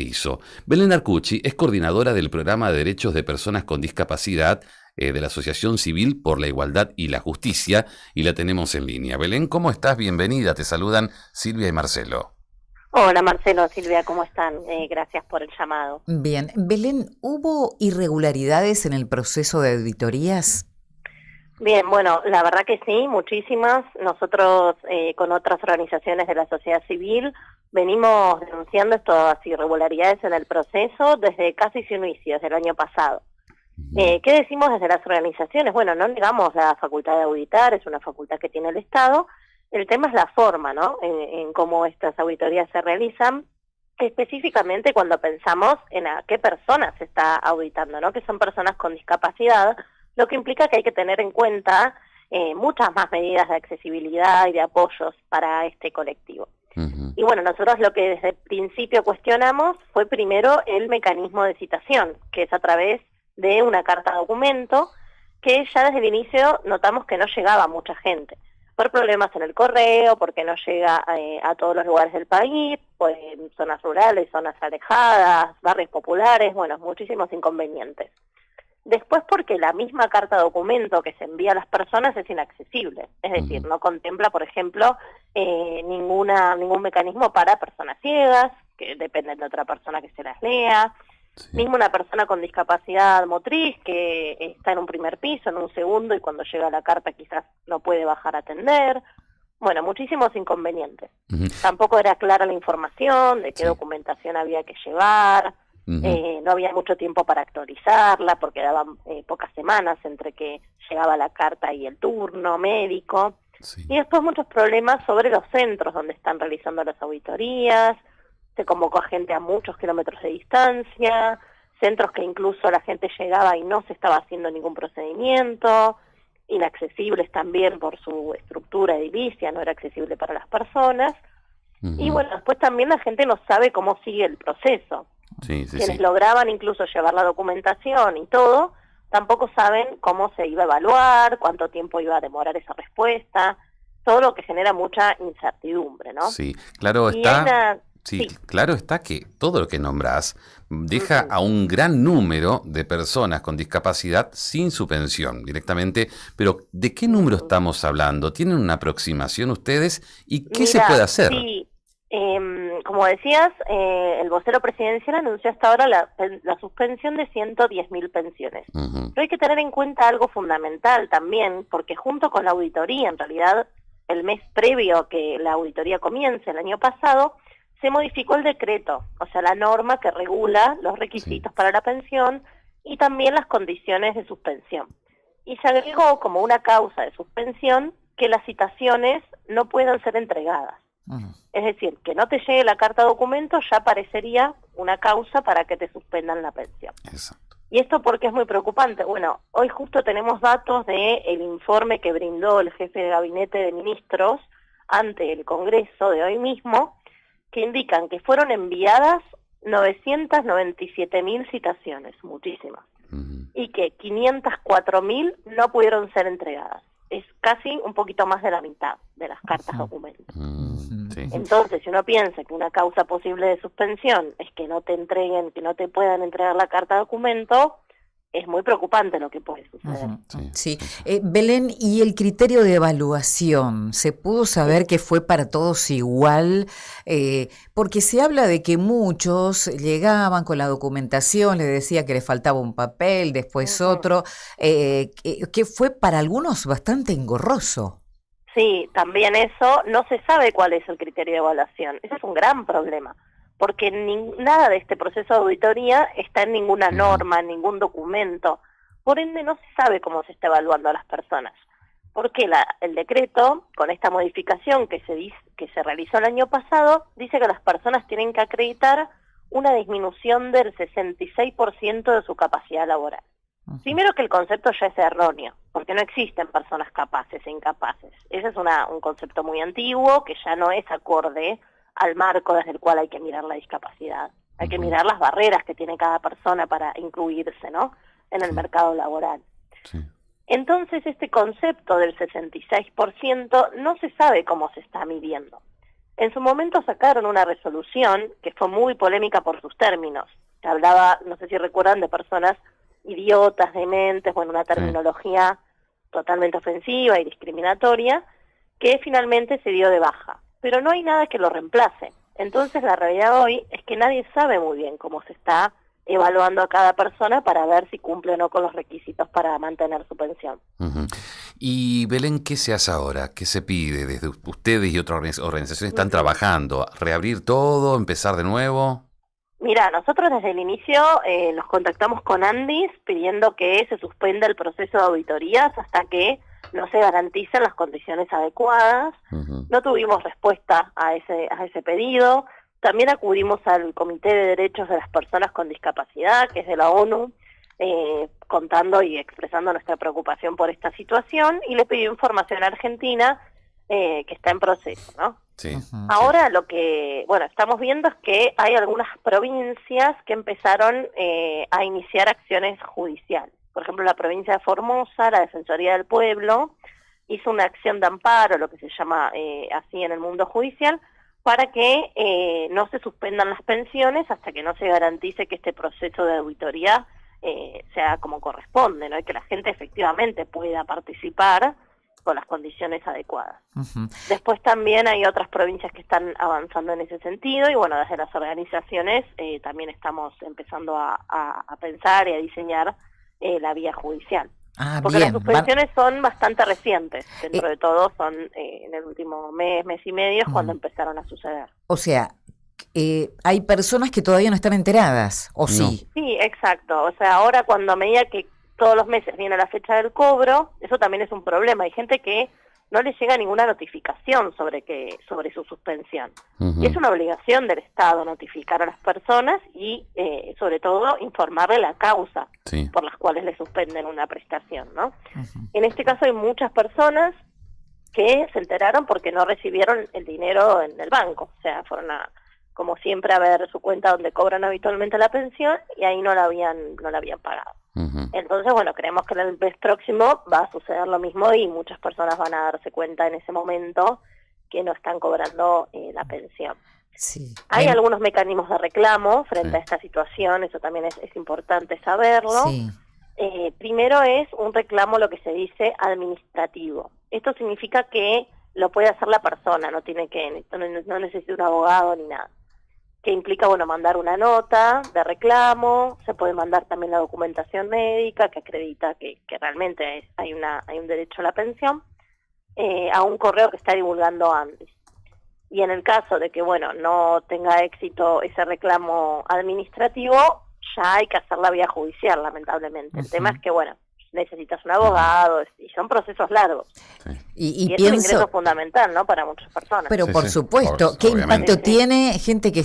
hizo. Belén Arcucci es coordinadora del programa de Derechos de Personas con Discapacidad de la Asociación Civil por la Igualdad y la Justicia, y la tenemos en línea. Belén, ¿cómo estás? Bienvenida. Te saludan Silvia y Marcelo. Hola Marcelo, Silvia, ¿cómo están? Gracias por el llamado. Bien, Belén, ¿hubo irregularidades en el proceso de auditorías? Bien, bueno, la verdad que sí, muchísimas. Nosotros con otras organizaciones de la sociedad civil venimos denunciando estas irregularidades en el proceso desde casi su inicio, desde el año pasado. ¿Qué decimos desde las organizaciones? Bueno, no negamos la facultad de auditar, es una facultad que tiene el Estado. El tema es la forma, ¿no? En cómo estas auditorías se realizan, específicamente cuando pensamos en a qué personas se está auditando, ¿no? Que son personas con discapacidad, lo que implica que hay que tener en cuenta muchas más medidas de accesibilidad y de apoyos para este colectivo. Y bueno, nosotros lo que desde el principio cuestionamos fue primero el mecanismo de citación, que es a través de una carta documento, que ya desde el inicio notamos que no llegaba a mucha gente, por problemas en el correo, porque no llega a todos los lugares del país, pues en zonas rurales, zonas alejadas, barrios populares, bueno, muchísimos inconvenientes. Después porque la misma carta documento que se envía a las personas es inaccesible, es decir, no contempla, por ejemplo, ningún mecanismo para personas ciegas, que dependen de otra persona que se las lea, mismo una persona con discapacidad motriz que está en un primer piso, en un segundo, y cuando llega la carta quizás no puede bajar a atender. Bueno, muchísimos inconvenientes. Tampoco era clara la información de qué documentación había que llevar. No había mucho tiempo para actualizarla porque daban pocas semanas entre que llegaba la carta y el turno médico. Y después muchos problemas sobre los centros donde están realizando las auditorías. Se convocó a gente a muchos kilómetros de distancia, centros que incluso la gente llegaba y no se estaba haciendo ningún procedimiento, inaccesibles también por su estructura edilicia, no era accesible para las personas. Y bueno, después también la gente no sabe cómo sigue el proceso. Quienes lograban incluso llevar la documentación y todo, tampoco saben cómo se iba a evaluar, cuánto tiempo iba a demorar esa respuesta, todo lo que genera mucha incertidumbre, ¿no? Sí, claro está. Claro está que todo lo que nombrás deja a un gran número de personas con discapacidad sin su pensión directamente, pero ¿de qué número estamos hablando? ¿Tienen una aproximación ustedes? ¿Y qué se puede hacer? Sí, como decías, el vocero presidencial anunció hasta ahora la suspensión de 110.000 pensiones. Pero hay que tener en cuenta algo fundamental también, porque junto con la auditoría, en realidad el mes previo a que la auditoría comience, el año pasado, se modificó el decreto, o sea, la norma que regula los requisitos para la pensión y también las condiciones de suspensión. Y se agregó como una causa de suspensión que las citaciones no puedan ser entregadas. Es decir, que no te llegue la carta documento ya parecería una causa para que te suspendan la pensión. Exacto. ¿Y esto por qué es muy preocupante? Bueno, hoy justo tenemos datos del informe que brindó el jefe de gabinete de ministros ante el Congreso de hoy mismo, que indican que fueron enviadas 997.000 citaciones, muchísimas, y que 504.000 no pudieron ser entregadas. Es casi un poquito más de la mitad de las cartas documentos. Entonces, si uno piensa que una causa posible de suspensión es que no te entreguen, que no te puedan entregar la carta documento, es muy preocupante lo que puede suceder. Belén, ¿y el criterio de evaluación? ¿Se pudo saber que fue para todos igual? Porque se habla de que muchos llegaban con la documentación, les decía que les faltaba un papel, después otro, que fue para algunos bastante engorroso. Sí, también eso, no se sabe cuál es el criterio de evaluación. Ese es un gran problema, porque nada de este proceso de auditoría está en ninguna norma, en ningún documento. Por ende, no se sabe cómo se está evaluando a las personas. Porque el decreto, con esta modificación que se realizó el año pasado, dice que las personas tienen que acreditar una disminución del 66% de su capacidad laboral. Primero que el concepto ya es erróneo, porque no existen personas capaces e incapaces. Ese es un concepto muy antiguo que ya no es acorde al marco desde el cual hay que mirar la discapacidad. Hay que mirar las barreras que tiene cada persona para incluirse, ¿no?, en el mercado laboral. Entonces, este concepto del 66% no se sabe cómo se está midiendo. En su momento sacaron una resolución que fue muy polémica por sus términos. Se hablaba, no sé si recuerdan, de personas idiotas, dementes, bueno, una terminología totalmente ofensiva y discriminatoria, que finalmente se dio de baja. Pero no hay nada que lo reemplace. Entonces la realidad hoy es que nadie sabe muy bien cómo se está evaluando a cada persona para ver si cumple o no con los requisitos para mantener su pensión. Uh-huh. Y Belén, ¿qué se hace ahora? ¿Qué se pide? Desde ustedes y otras organizaciones están trabajando. ¿Reabrir todo? ¿Empezar de nuevo? Mira, nosotros desde el inicio nos contactamos con Andis pidiendo que se suspenda el proceso de auditorías hasta que no se garanticen las condiciones adecuadas. Uh-huh. No tuvimos respuesta a ese pedido. También acudimos al Comité de Derechos de las Personas con Discapacidad, que es de la ONU, contando y expresando nuestra preocupación por esta situación, y le pidió información a Argentina, que está en proceso, ¿no? Sí. Ahora lo que, estamos viendo es que hay algunas provincias que empezaron a iniciar acciones judiciales. Por ejemplo, la provincia de Formosa, la Defensoría del Pueblo, hizo una acción de amparo, lo que se llama así en el mundo judicial, para que no se suspendan las pensiones hasta que no se garantice que este proceso de auditoría sea como corresponde, ¿no? Y que la gente efectivamente pueda participar con las condiciones adecuadas. Uh-huh. Después también hay otras provincias que están avanzando en ese sentido, y desde las organizaciones también estamos empezando a pensar y a diseñar la vía judicial. Porque bien. Las suspensiones son bastante recientes, dentro de todo son en el último mes y medio es cuando empezaron a suceder. O sea, hay personas que todavía no están enteradas, ¿o sí? Sí, exacto. O sea, ahora cuando a medida que todos los meses viene la fecha del cobro, eso también es un problema. Hay gente que no le llega ninguna notificación sobre su suspensión. Uh-huh. Y es una obligación del Estado notificar a las personas y, sobre todo, informarle la causa por las cuales le suspenden una prestación, ¿no? Uh-huh. En este caso hay muchas personas que se enteraron porque no recibieron el dinero en el banco. O sea, fueron como siempre, a ver su cuenta donde cobran habitualmente la pensión y ahí no la habían pagado. Uh-huh. Entonces, creemos que el mes próximo va a suceder lo mismo y muchas personas van a darse cuenta en ese momento que no están cobrando la pensión. Sí. Hay algunos mecanismos de reclamo frente a esta situación, eso también es importante saberlo. Sí. Primero es un reclamo, lo que se dice, administrativo. Esto significa que lo puede hacer la persona, no necesita un abogado ni nada. Que implica, mandar una nota de reclamo, se puede mandar también la documentación médica que acredita que realmente hay un derecho a la pensión, a un correo que está divulgando Andis. Y en el caso de que, no tenga éxito ese reclamo administrativo, ya hay que hacer la vía judicial, lamentablemente. Uh-huh. El tema es que, necesitas un abogado y son procesos largos. Sí. Y es un ingreso fundamental, ¿no? Para muchas personas. Pero por supuesto, ¿qué impacto tiene gente que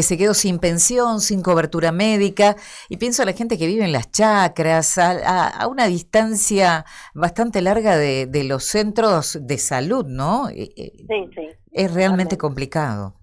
se quedó sin pensión, sin cobertura médica? Y pienso a la gente que vive en las chacras, a una distancia bastante larga de los centros de salud, ¿no? Sí. Es realmente complicado.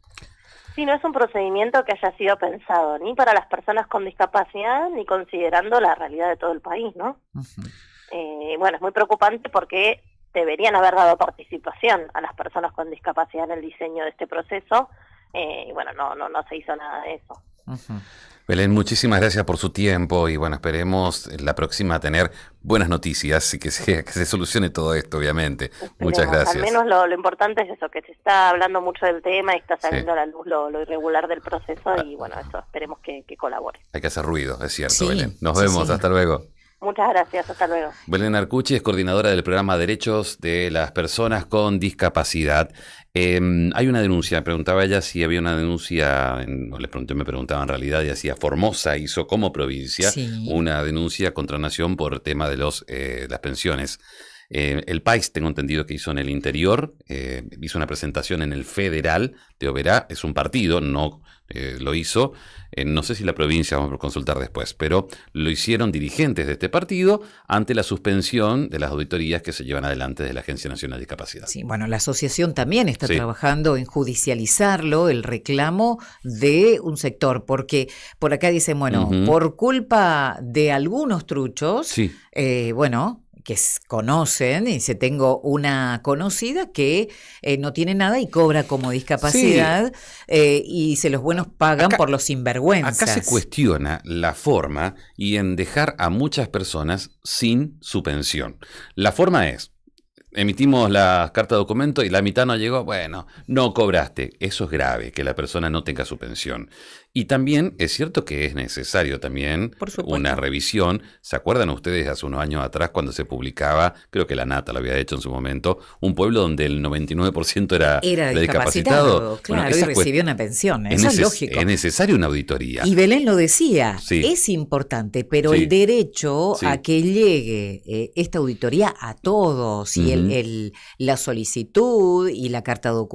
Sí, no es un procedimiento que haya sido pensado ni para las personas con discapacidad ni considerando la realidad de todo el país, ¿no? Uh-huh. Es muy preocupante porque deberían haber dado participación a las personas con discapacidad en el diseño de este proceso, no se hizo nada de eso. Uh-huh. Belén, muchísimas gracias por su tiempo y esperemos la próxima tener buenas noticias y que se solucione todo esto, obviamente. Esperemos. Muchas gracias. Al menos lo importante es eso, que se está hablando mucho del tema y está saliendo a la luz lo irregular del proceso y eso esperemos que colabore. Hay que hacer ruido, es cierto, Belén. Nos vemos, hasta luego. Muchas gracias, hasta luego. Belén Arcucci es coordinadora del programa Derechos de las Personas con Discapacidad. Hay una denuncia, preguntaba ella si había una denuncia, me preguntaba en realidad, y decía Formosa hizo como provincia una denuncia contra Nación por el tema de las pensiones. El país, tengo entendido que hizo en el interior, hizo una presentación en el Federal de Oberá, es un partido, no lo hizo, no sé si la provincia, vamos a consultar después, pero lo hicieron dirigentes de este partido ante la suspensión de las auditorías que se llevan adelante de la Agencia Nacional de Discapacidad. Sí, la asociación también está trabajando en judicializarlo, el reclamo de un sector, porque por acá dicen, por culpa de algunos truchos, conocen, y dice, tengo una conocida que no tiene nada y cobra como discapacidad, y dice, los buenos pagan por los sinvergüenzas. Acá se cuestiona la forma y en dejar a muchas personas sin su pensión. La forma es: emitimos la carta de documento y la mitad no llegó, bueno, no cobraste. Eso es grave, que la persona no tenga su pensión. Y también es cierto que es necesario también una revisión. ¿Se acuerdan ustedes hace unos años atrás cuando se publicaba, creo que la Nata lo había hecho en su momento, un pueblo donde el 99% era discapacitado? Claro, bueno, y recibió una pensión, eso es lógico. Es necesario una auditoría. Y Belén lo decía, es importante, pero el derecho a que llegue esta auditoría a todos, y la solicitud y la carta de documento